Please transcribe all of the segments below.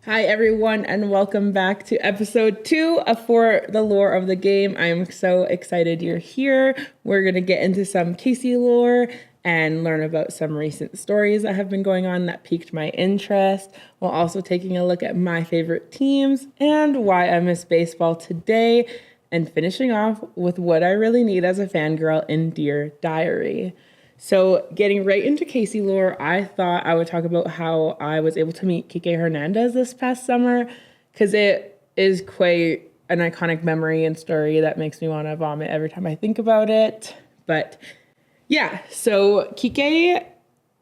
Hi, everyone, and welcome back to episode 2 of For the Lore of the Game. I am so excited you're here. We're going to get into some Casey lore and learn about some recent stories that have been going on that piqued my interest, while also taking a look at my favorite teams and why I miss baseball today, and finishing off with what I really need as a fangirl in Dear Diary. So getting right into Casey lore, I thought I would talk about how I was able to meet Kike Hernandez this past summer, because it is quite an iconic memory and story that makes me want to vomit every time I think about it. But yeah, so Kike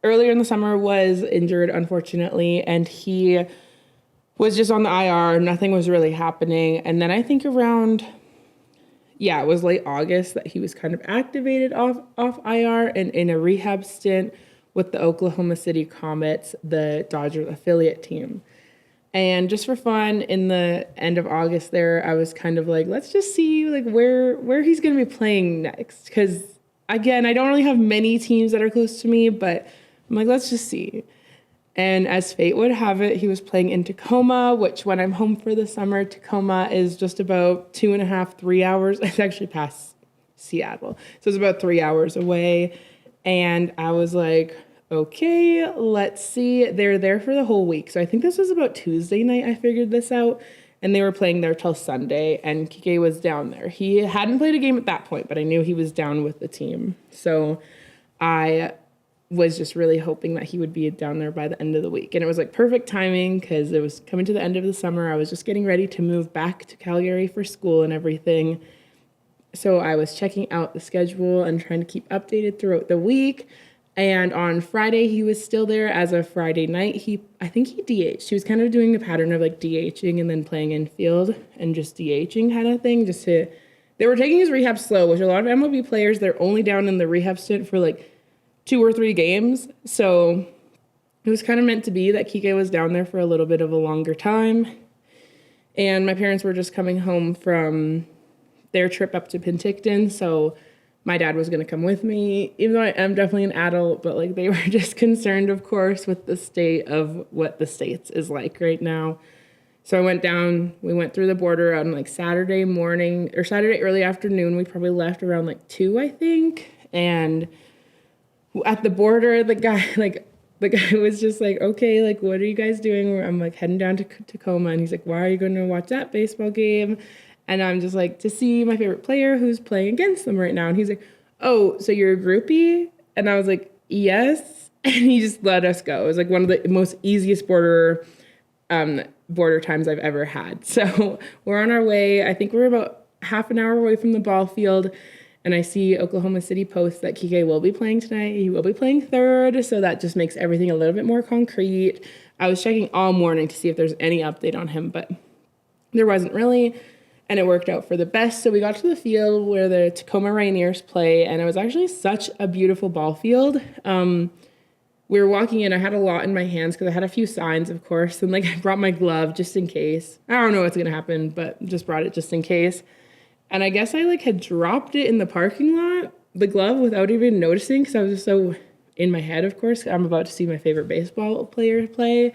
earlier in the summer was injured, unfortunately, and he was just on the IR. Nothing was really happening. And then I think it was late August that he was kind of activated off IR and in a rehab stint with the Oklahoma City Comets, the Dodgers affiliate team. And just for fun, in the end of August there, I was kind of like, let's just see like where he's going to be playing next. Because again, I don't really have many teams that are close to me, but I'm like, let's just see. And as fate would have it, he was playing in Tacoma, which when I'm home for the summer, Tacoma is just about 2.5, 3 hours. It's actually past Seattle. So it's about 3 hours away. And I was like, okay, let's see. They're there for the whole week. So I think this was about Tuesday night I figured this out. And they were playing there till Sunday. And Kike was down there. He hadn't played a game at that point, but I knew he was down with the team. So I was just really hoping that he would be down there by the end of the week. And it was like perfect timing because it was coming to the end of the summer. I was just getting ready to move back to Calgary for school and everything. So I was checking out the schedule and trying to keep updated throughout the week. And on Friday, he was still there. As of Friday night, I think he DH'd. He was kind of doing a pattern of like DHing and then playing infield and just DHing kind of thing. They were taking his rehab slow, which a lot of MLB players, they're only down in the rehab stint for like 2 or 3 games. So it was kind of meant to be that Kike was down there for a little bit of a longer time. And my parents were just coming home from their trip up to Penticton. So my dad was going to come with me, even though I am definitely an adult, but like they were just concerned, of course, with the state of what the States is like right now. So I went down, we went through the border on like Saturday morning or Saturday early afternoon. We probably left around like 2, I think. And at the border, the guy was just like, okay, like, what are you guys doing? I'm like heading down to Tacoma. And he's like, why are you going to watch that baseball game? And I'm just like, to see my favorite player who's playing against them right now. And he's like, oh, so you're a groupie? And I was like, yes. And he just let us go. It was like one of the most easiest border times I've ever had. So we're on our way. I think we're about half an hour away from the ball field. And I see Oklahoma City post that Kike will be playing tonight. He will be playing third, so that just makes everything a little bit more concrete. I was checking all morning to see if there's any update on him, but there wasn't really, and it worked out for the best. So we got to the field where the Tacoma Rainiers play, and it was actually such a beautiful ball field. We were walking in. I had a lot in my hands because I had a few signs, of course, and like I brought my glove just in case. I don't know what's going to happen, but just brought it just in case. And I guess I like had dropped it in the parking lot, the glove, without even noticing because I was just so in my head, of course. I'm about to see my favorite baseball player play.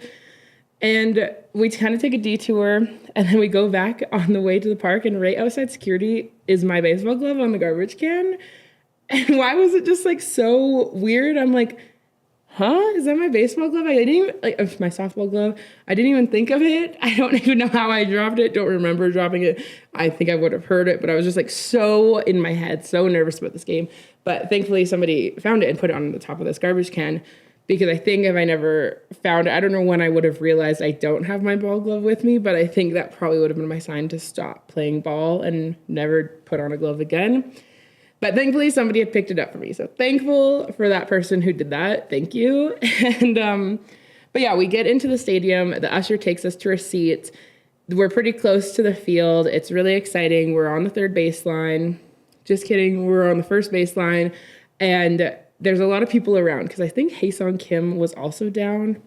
And we kind of take a detour and then we go back on the way to the park, and right outside security is my baseball glove on the garbage can. And why was it just like so weird? I'm like, huh? Is that my baseball glove? I didn't even, my softball glove. I didn't even think of it. I don't even know how I dropped it. Don't remember dropping it. I think I would have heard it, but I was just like so in my head, so nervous about this game. But thankfully somebody found it and put it on the top of this garbage can, because I think if I never found it, I don't know when I would have realized I don't have my ball glove with me, but I think that probably would have been my sign to stop playing ball and never put on a glove again. But thankfully, somebody had picked it up for me. So thankful for that person who did that. Thank you. And, but yeah, we get into the stadium. The usher takes us to our seats. We're pretty close to the field. It's really exciting. We're on the third baseline. Just kidding. We're on the first baseline. And there's a lot of people around because I think Hae-Sung Kim was also down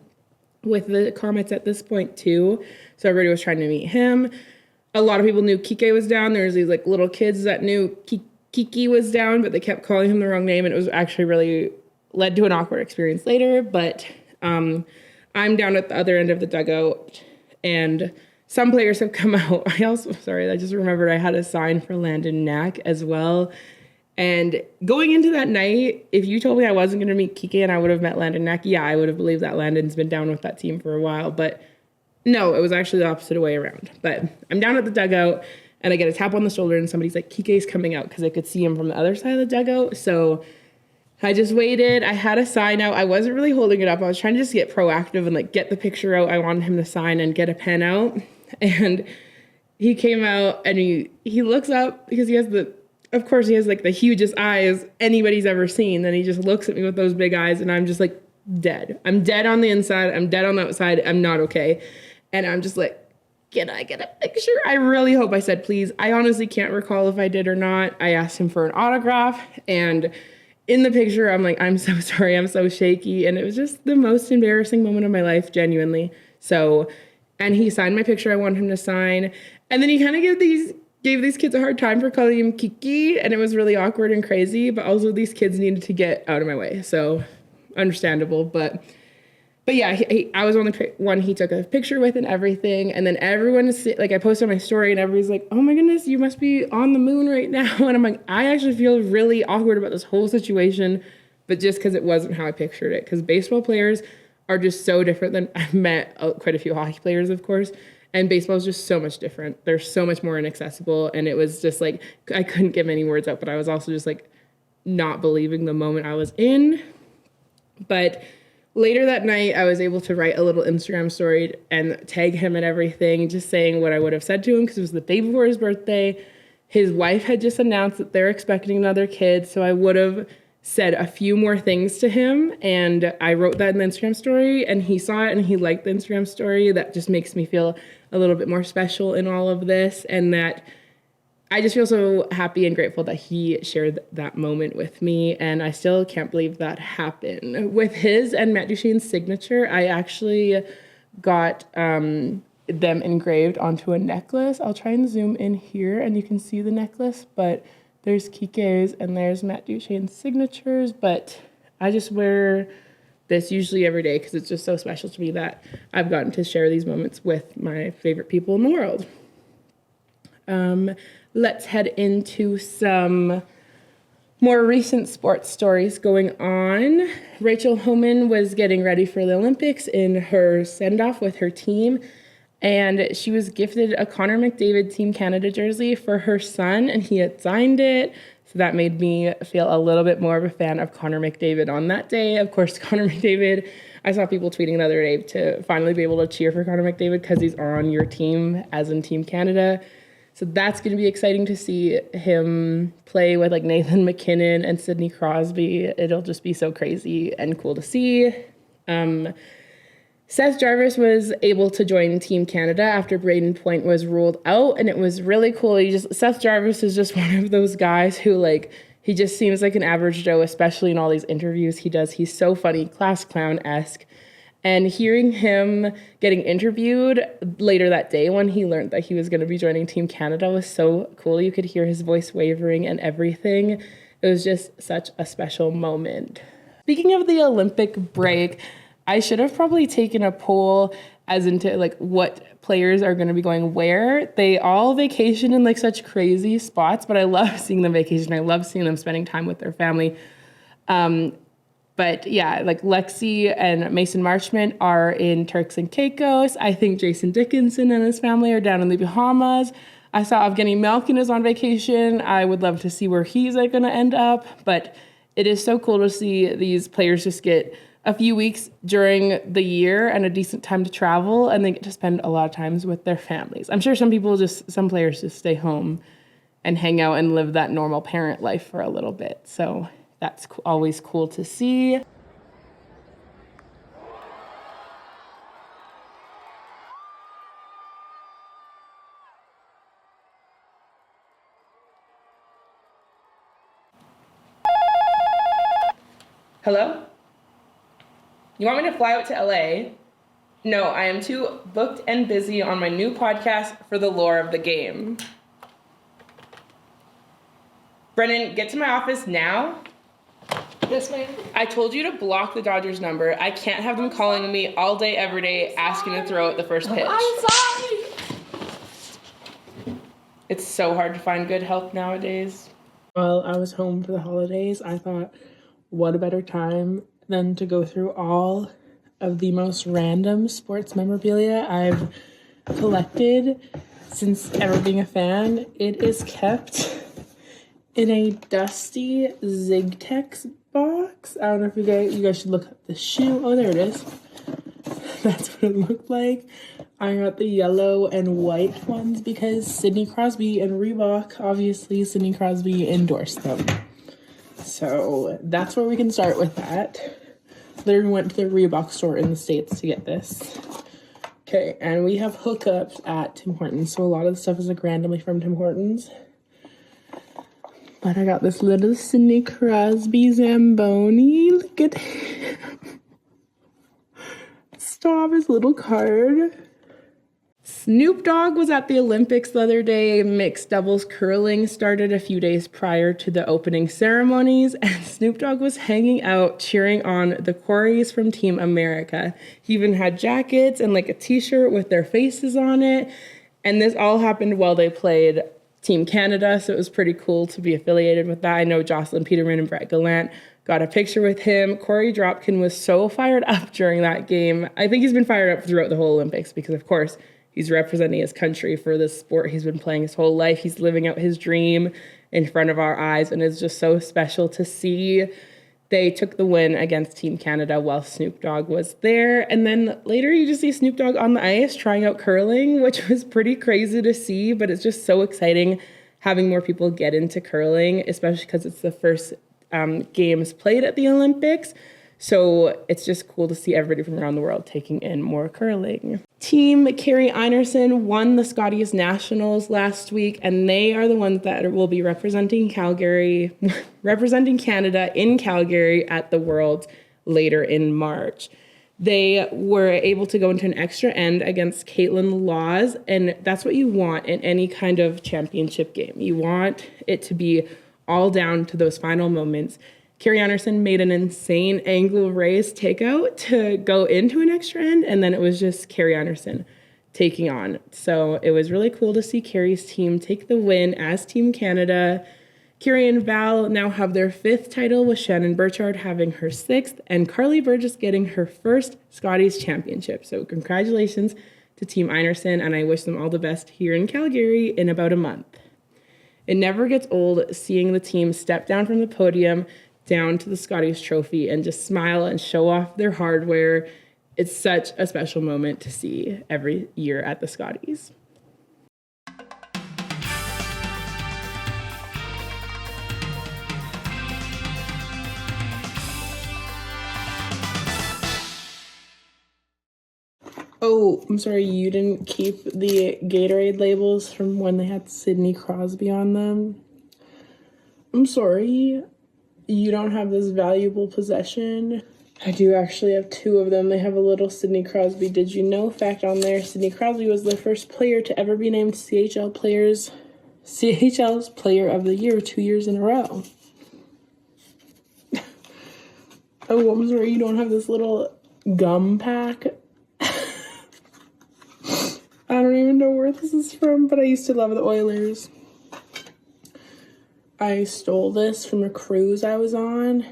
with the Comets at this point too. So everybody was trying to meet him. A lot of people knew Kike was down. There's these like little kids that knew Kiki was down, but they kept calling him the wrong name, and it was actually really led to an awkward experience later. But I'm down at the other end of the dugout, and some players have come out. I just remembered I had a sign for Landon Knack as well. And going into that night, if you told me I wasn't going to meet Kike and I would have met Landon Knack, yeah, I would have believed that Landon's been down with that team for a while. But no, it was actually the opposite way around. But I'm down at the dugout, and I get a tap on the shoulder, and somebody's like, Kike's coming out, because I could see him from the other side of the dugout. So I just waited. I had a sign out. I wasn't really holding it up. I was trying to just get proactive and like get the picture out. I wanted him to sign and get a pen out. And he came out, and he looks up because he has like the hugest eyes anybody's ever seen. And he just looks at me with those big eyes, and I'm just like dead. I'm dead on the inside. I'm dead on the outside. I'm not okay. And I'm just like, can I get a picture? I really hope I said please. I honestly can't recall if I did or not. I asked him for an autograph, and in the picture, I'm like, I'm so sorry. I'm so shaky. And it was just the most embarrassing moment of my life, genuinely. So, and he signed my picture I wanted him to sign. And then he kind of gave these kids a hard time for calling him Kiki. And it was really awkward and crazy. But also these kids needed to get out of my way. So understandable. But yeah, I was on the one he took a picture with and everything. And then everyone, like, I posted my story and everybody's like, oh my goodness, you must be on the moon right now. And I'm like, I actually feel really awkward about this whole situation, but just because it wasn't how I pictured it. Because baseball players are just so different than I've met quite a few hockey players, of course. And baseball is just so much different. They're so much more inaccessible. And it was just like, I couldn't get many words out, but I was also just like not believing the moment I was in. But later that night, I was able to write a little Instagram story and tag him and everything, just saying what I would have said to him, because it was the day before his birthday. His wife had just announced that they're expecting another kid, so I would have said a few more things to him, and I wrote that in the Instagram story, and he saw it, and he liked the Instagram story. That just makes me feel a little bit more special in all of this, and that I just feel so happy and grateful that he shared that moment with me, and I still can't believe that happened. With his and Matt Duchene's signature, I actually got them engraved onto a necklace. I'll try and zoom in here, and you can see the necklace, but there's Kike's and there's Matt Duchene's signatures, but I just wear this usually every day because it's just so special to me that I've gotten to share these moments with my favorite people in the world. Let's head into some more recent sports stories going on. Rachel Homan was getting ready for the Olympics in her send-off with her team, and she was gifted a Connor McDavid Team Canada jersey for her son, and he had signed it. So that made me feel a little bit more of a fan of Connor McDavid on that day. Of course, Connor McDavid, I saw people tweeting the other day to finally be able to cheer for Connor McDavid because he's on your team, as in Team Canada. So that's going to be exciting to see him play with like Nathan McKinnon and Sidney Crosby. It'll just be so crazy and cool to see. Seth Jarvis was able to join Team Canada after Braden Point was ruled out, and it was really cool. Seth Jarvis is just one of those guys who he just seems like an average Joe, especially in all these interviews he does. He's so funny, class clown-esque. And hearing him getting interviewed later that day when he learned that he was going to be joining Team Canada was so cool. You could hear his voice wavering and everything. It was just such a special moment. Speaking of the Olympic break, I should have probably taken a poll as into what players are going to be going where. They all vacation in such crazy spots, but I love seeing them vacation. I love seeing them spending time with their family. But yeah, Lexi and Mason Marchment are in Turks and Caicos. I think Jason Dickinson and his family are down in the Bahamas. I saw Evgeny Malkin is on vacation. I would love to see where he's going to end up. But it is so cool to see these players just get a few weeks during the year and a decent time to travel, and they get to spend a lot of times with their families. I'm sure some players just stay home and hang out and live that normal parent life for a little bit. So that's always cool to see. Hello? You want me to fly out to LA? No, I am too booked and busy on my new podcast for the lore of the game. Brennan, get to my office now. Yes, ma'am. I told you to block the Dodgers number. I can't have them calling me all day, every day, asking to throw out the first pitch. I'm sorry. It's so hard to find good help nowadays. While I was home for the holidays, I thought, what a better time than to go through all of the most random sports memorabilia I've collected since ever being a fan. It is kept in a dusty Zigtex box. I don't know if you guys should look up the shoe. Oh, there it is. That's what it looked like. I got the yellow and white ones because Sidney Crosby and Reebok, obviously Sidney Crosby endorsed them. So that's where we can start with that. Literally went to the Reebok store in the States to get this. Okay, and we have hookups at Tim Hortons. So a lot of the stuff is like randomly from Tim Hortons. But I got this little Sidney Crosby Zamboni. Look at him. Stop, his little card. Snoop Dogg was at the Olympics the other day. Mixed doubles curling started a few days prior to the opening ceremonies, and Snoop Dogg was hanging out cheering on the Coreys from Team America. He even had jackets and like a t-shirt with their faces on it, and this all happened while they played Team Canada, so it was pretty cool to be affiliated with that. I know Jocelyn Peterman and Brett Gallant got a picture with him. Corey Dropkin was so fired up during that game. I think he's been fired up throughout the whole Olympics because, of course, he's representing his country for this sport he's been playing his whole life. He's living out his dream in front of our eyes, and it's just so special to see. They took the win against Team Canada while Snoop Dogg was there. And then later you just see Snoop Dogg on the ice trying out curling, which was pretty crazy to see, but it's just so exciting having more people get into curling, especially because it's the first games played at the Olympics. So it's just cool to see everybody from around the world taking in more curling. Team Carrie Einerson won the Scotties Nationals last week, and they are the ones that will be representing representing Canada in Calgary at the Worlds later in March. They were able to go into an extra end against Caitlin Laws, and that's what you want in any kind of championship game. You want it to be all down to those final moments. Carrie Anderson made an insane angle race takeout to go into an extra end, and then it was just Carrie Anderson taking on. So it was really cool to see Carrie's team take the win as Team Canada. Carrie and Val now have their 5th title, with Shannon Burchard having her 6th, and Carly Burgess getting her first Scotties championship. So congratulations to Team Einerson, and I wish them all the best here in Calgary in about a month. It never gets old seeing the team step down from the podium down to the Scotties trophy and just smile and show off their hardware. It's such a special moment to see every year at the Scotties. Oh, I'm sorry, you didn't keep the Gatorade labels from when they had Sidney Crosby on them. I'm sorry. You don't have this valuable possession. I do actually have 2 of them. They have a little Sidney Crosby did you know fact on there. Sidney Crosby was the first player to ever be named CHL's Player of the Year 2 years in a row. Oh, I'm sorry, you don't have this little gum pack. I don't even know where this is from, but I used to love the Oilers. I stole this from a cruise I was on,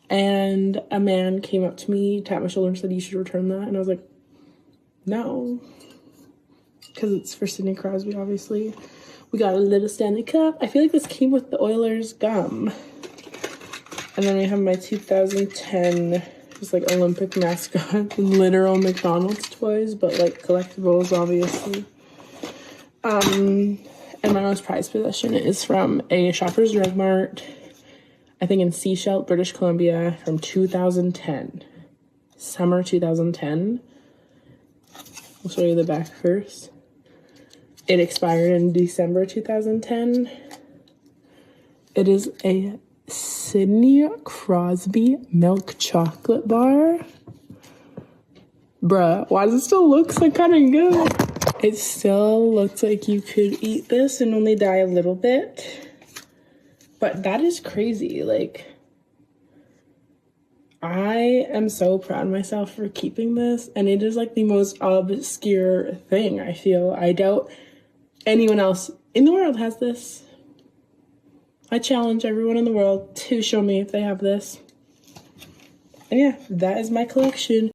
and a man came up to me, tapped my shoulder, and said, "You should return that." And I was like, no, because it's for Sidney Crosby, obviously. We got a little Stanley Cup. I feel like this came with the Oilers gum. And then we have my 2010, just like Olympic mascot, literal McDonald's toys, but like collectibles, obviously. And my most prized possession is from a Shoppers Drug Mart, I think in Sechelt, British Columbia, from 2010. Summer 2010. I'll show you the back first. It expired in December 2010. It is a Sidney Crosby milk chocolate bar. Bruh, why does it still look so kind of good? It still looks like you could eat this and only die a little bit. But that is crazy. Like, I am so proud of myself for keeping this, and it is like the most obscure thing, I feel. I doubt anyone else in the world has this. I challenge everyone in the world to show me if they have this. And yeah, that is my collection.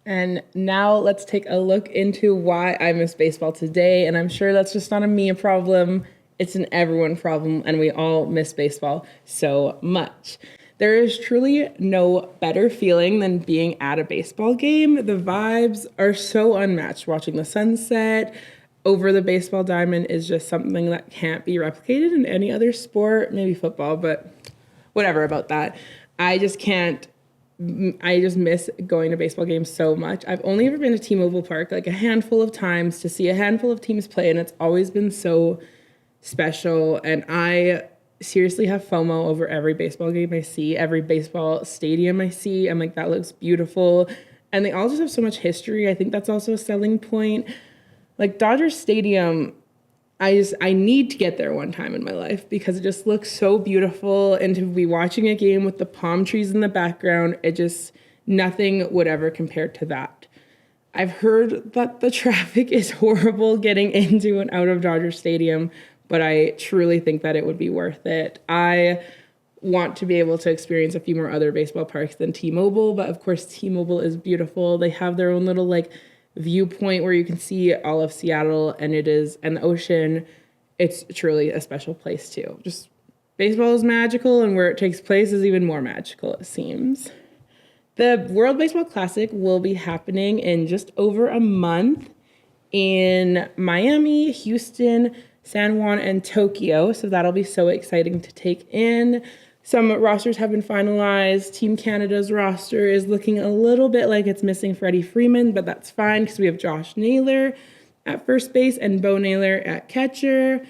And now let's take a look into why I miss baseball today. And I'm sure that's just not a me problem. It's an everyone problem, and we all miss baseball so much. There is truly no better feeling than being at a baseball game. The vibes are so unmatched. Watching the sunset over the baseball diamond is just something that can't be replicated in any other sport, maybe football, but whatever about that. I just can't. I just miss going to baseball games so much. I've only ever been to T-Mobile Park like a handful of times to see a handful of teams play, and it's always been so special. And I seriously have FOMO over every baseball game I see, every baseball stadium I see. I'm like, that looks beautiful. And they all just have so much history. I think that's also a selling point. Like Dodger Stadium, I need to get there one time in my life because it just looks so beautiful. And to be watching a game with the palm trees in the background, nothing would ever compare to that. I've heard that the traffic is horrible getting into and out of Dodger Stadium, but I truly think that it would be worth it. I want to be able to experience a few more other baseball parks than T-Mobile, but of course T-Mobile is beautiful. They have their own little viewpoint where you can see all of Seattle and the ocean. It's truly a special place too. Just baseball is magical, and where it takes place is even more magical, it seems. The World Baseball Classic will be happening in just over a month in Miami, Houston, San Juan, and Tokyo. So that'll be so exciting to take in. Some rosters have been finalized. Team Canada's roster is looking a little bit like it's missing Freddie Freeman, but that's fine because we have Josh Naylor at first base and Bo Naylor at catcher.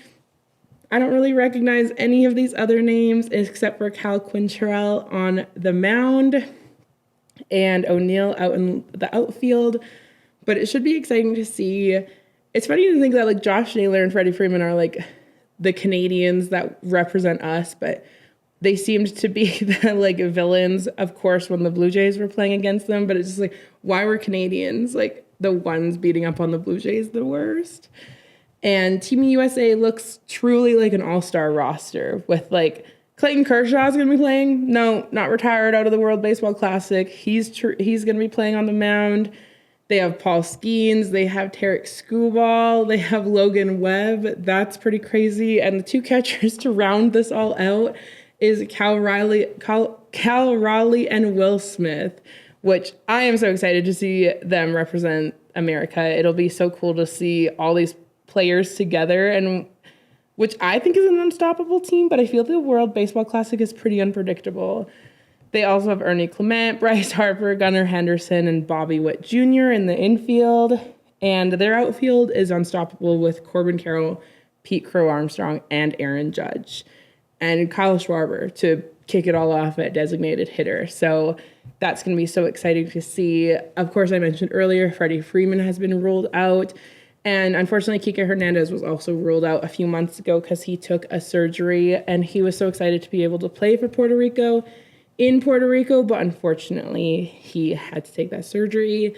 I don't really recognize any of these other names except for Cal Quinterell on the mound and O'Neill out in the outfield. But it should be exciting to see. It's funny to think that Josh Naylor and Freddie Freeman are the Canadians that represent us, but they seemed to be the villains, of course, when the Blue Jays were playing against them. But it's just why were Canadians the ones beating up on the Blue Jays the worst? And Team USA looks truly like an all-star roster with Clayton Kershaw is going to be playing. No, not retired out of the World Baseball Classic. He's going to be playing on the mound. They have Paul Skeens. They have Tarek Skubal. They have Logan Webb. That's pretty crazy. And the two catchers to round this all out is Cal Raleigh and Will Smith, which I am so excited to see them represent America. It'll be so cool to see all these players together, and which I think is an unstoppable team, but I feel the World Baseball Classic is pretty unpredictable. They also have Ernie Clement, Bryce Harper, Gunnar Henderson, and Bobby Witt Jr. in the infield, and their outfield is unstoppable with Corbin Carroll, Pete Crow Armstrong, and Aaron Judge. And Kyle Schwarber to kick it all off at designated hitter. So that's going to be so exciting to see. Of course, I mentioned earlier, Freddie Freeman has been ruled out. And unfortunately, Kike Hernandez was also ruled out a few months ago because he took a surgery. And he was so excited to be able to play for Puerto Rico in Puerto Rico. But unfortunately, he had to take that surgery.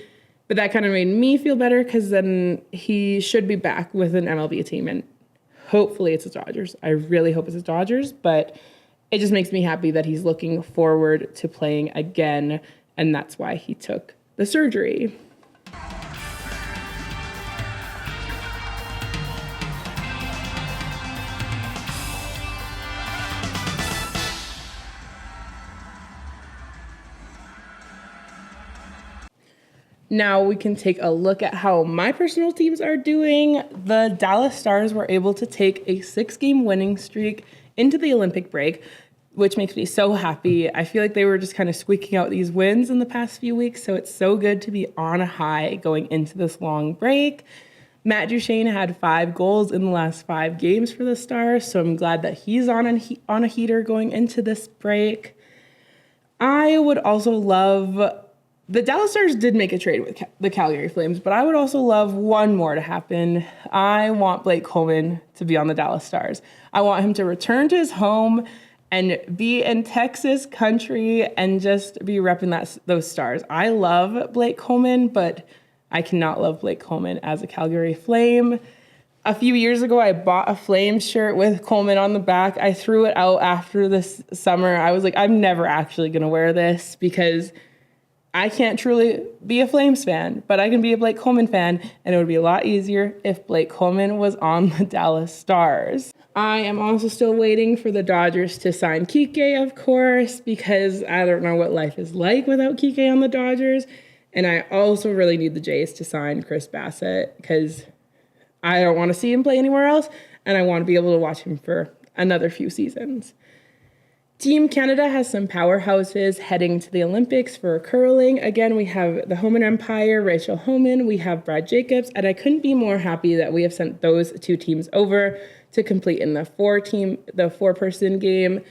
But that kind of made me feel better because then he should be back with an MLB team. And hopefully it's the Dodgers. I really hope it's the Dodgers, but it just makes me happy that he's looking forward to playing again, and that's why he took the surgery. Now we can take a look at how my personal teams are doing. The Dallas Stars were able to take a 6-game winning streak into the Olympic break, which makes me so happy. I feel like they were just kind of squeaking out these wins in the past few weeks, so it's so good to be on a high going into this long break. Matt Duchene had 5 goals in the last 5 games for the Stars, so I'm glad that he's on a heater going into this break. I would also love... The Dallas Stars did make a trade with the Calgary Flames, but I would also love one more to happen. I want Blake Coleman to be on the Dallas Stars. I want him to return to his home and be in Texas country and just be repping those Stars. I love Blake Coleman, but I cannot love Blake Coleman as a Calgary Flame. A few years ago, I bought a Flames shirt with Coleman on the back. I threw it out after this summer. I was like, I'm never actually going to wear this because I can't truly be a Flames fan, but I can be a Blake Coleman fan, and it would be a lot easier if Blake Coleman was on the Dallas Stars. I am also still waiting for the Dodgers to sign Kike, of course, because I don't know what life is like without Kike on the Dodgers. And I also really need the Jays to sign Chris Bassett because I don't want to see him play anywhere else, and I want to be able to watch him for another few seasons. Team Canada has some powerhouses heading to the Olympics for curling. Again, we have the Homan Empire, Rachel Homan, we have Brad Jacobs, and I couldn't be more happy that we have sent those two teams over to compete in the four-person game.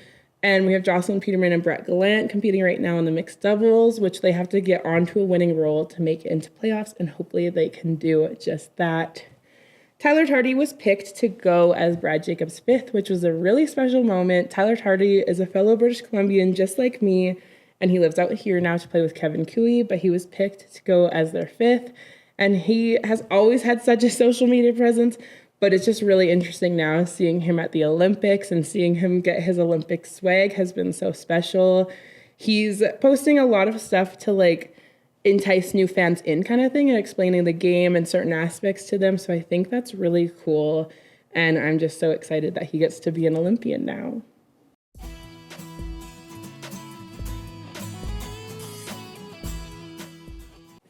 And we have Jocelyn Peterman and Brett Gallant competing right now in the mixed doubles, which they have to get onto a winning roll to make it into playoffs, and hopefully they can do just that. Tyler Tardy was picked to go as Brad Jacobs' fifth, which was a really special moment. Tyler Tardy is a fellow British Columbian just like me, and he lives out here now to play with Kevin Cooey, but he was picked to go as their fifth. And he has always had such a social media presence, but it's just really interesting now seeing him at the Olympics and seeing him get his Olympic swag has been so special. He's posting a lot of stuff to entice new fans in kind of thing and explaining the game and certain aspects to them. So I think that's really cool. And I'm just so excited that he gets to be an Olympian now.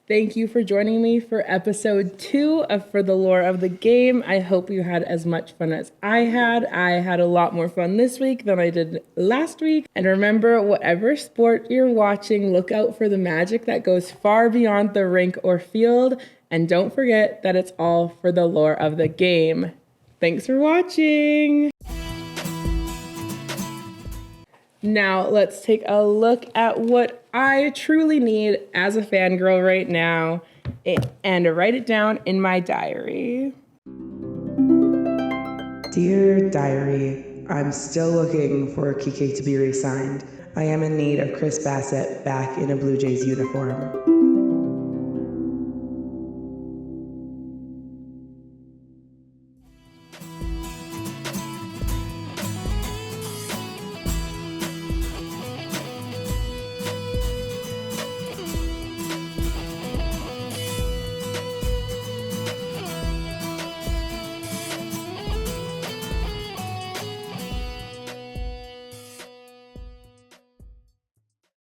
Thank you for joining me for episode 2 of For the Lore of the Game. I hope you had as much fun as I had. I had a lot more fun this week than I did last week. And remember, whatever sport you're watching, look out for the magic that goes far beyond the rink or field. And don't forget that it's all for the lore of the game. Thanks for watching. Now, let's take a look at what I truly need as a fangirl right now and write it down in my diary. Dear Diary, I'm still looking for Kike to be re-signed. I am in need of Chris Bassett back in a Blue Jays uniform.